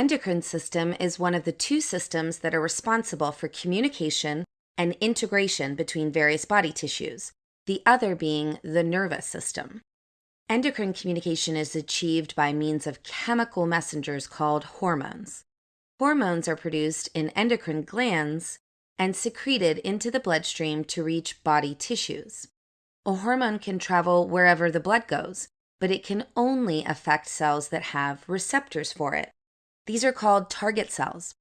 Endocrine system is one of the two systems that are responsible for communication and integration between various body tissues, the other being the nervous system. Endocrine communication is achieved by means of chemical messengers called hormones. Hormones are produced in endocrine glands and secreted into the bloodstream to reach body tissues. A hormone can travel wherever the blood goes, but it can only affect cells that have receptors for it. These are called target cells.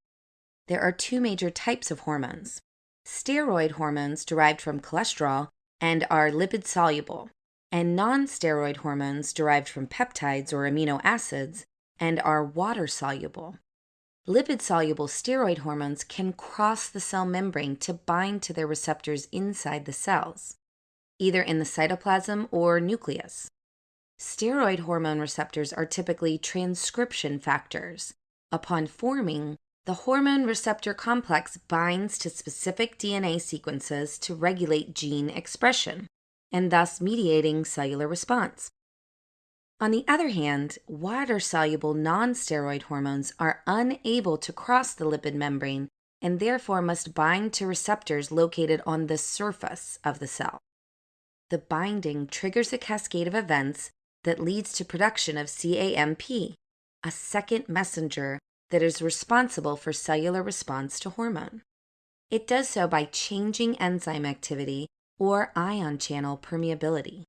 There are two major types of hormones: steroid hormones derived from cholesterol and are lipid-soluble, and non-steroid hormones derived from peptides or amino acids and are water-soluble. Lipid-soluble steroid hormones can cross the cell membrane to bind to their receptors inside the cells, either in the cytoplasm or nucleus. Steroid hormone receptors are typically transcription factors. Upon forming, the hormone receptor complex binds to specific DNA sequences to regulate gene expression, and thus mediating cellular response. On the other hand, water-soluble non-steroid hormones are unable to cross the lipid membrane and therefore must bind to receptors located on the surface of the cell. The binding triggers a cascade of events that leads to production of CAMP, a second messenger that is responsible for cellular response to hormone. It does so by changing enzyme activity or ion channel permeability.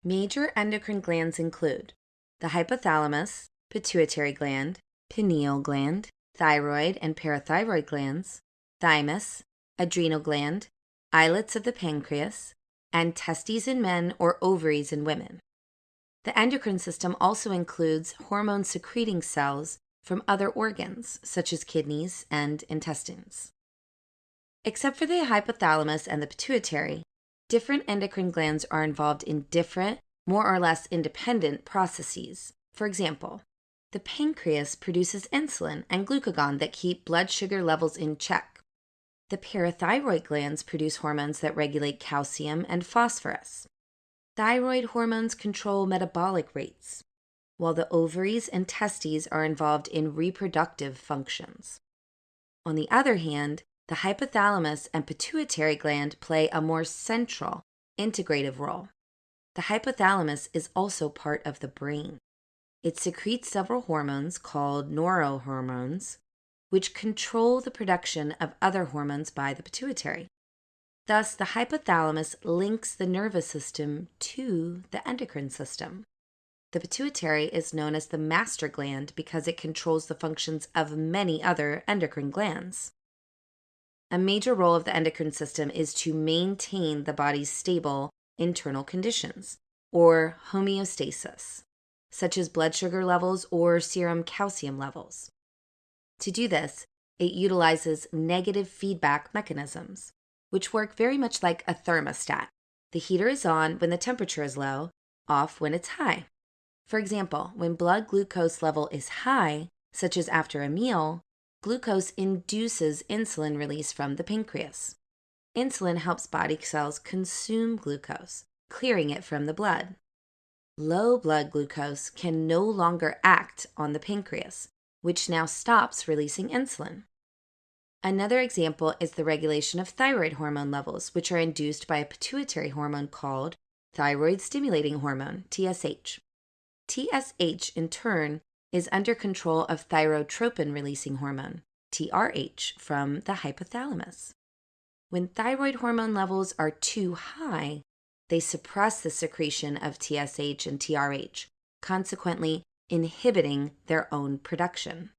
Major endocrine glands include the hypothalamus, pituitary gland, pineal gland, thyroid and parathyroid glands, thymus, adrenal gland, islets of the pancreas, and testes in men or ovaries in women. The endocrine system also includes hormone-secreting cells from other organs, such as kidneys and intestines. Except for the hypothalamus and the pituitary, different endocrine glands are involved in different, more or less independent processes. For example, the pancreas produces insulin and glucagon that keep blood sugar levels in check. The parathyroid glands produce hormones that regulate calcium and phosphorus. Thyroid hormones control metabolic rates, while the ovaries and testes are involved in reproductive functions. On the other hand, the hypothalamus and pituitary gland play a more central, integrative role. The hypothalamus is also part of the brain. It secretes several hormones called neurohormones, which control the production of other hormones by the pituitary. Thus, the hypothalamus links the nervous system to the endocrine system. The pituitary is known as the master gland because it controls the functions of many other endocrine glands. A major role of the endocrine system is to maintain the body's stable internal conditions, or homeostasis, such as blood sugar levels or serum calcium levels. To do this, it utilizes negative feedback mechanisms, which work very much like a thermostat. The heater is on when the temperature is low, off when it's high. For example, when blood glucose level is high, such as after a meal, glucose induces insulin release from the pancreas. Insulin helps body cells consume glucose, clearing it from the blood. Low blood glucose can no longer act on the pancreas, which now stops releasing insulin. Another example is the regulation of thyroid hormone levels, which are induced by a pituitary hormone called thyroid stimulating hormone, TSH. TSH, in turn, is under control of thyrotropin-releasing hormone, TRH, from the hypothalamus. When thyroid hormone levels are too high, they suppress the secretion of TSH and TRH, consequently inhibiting their own production.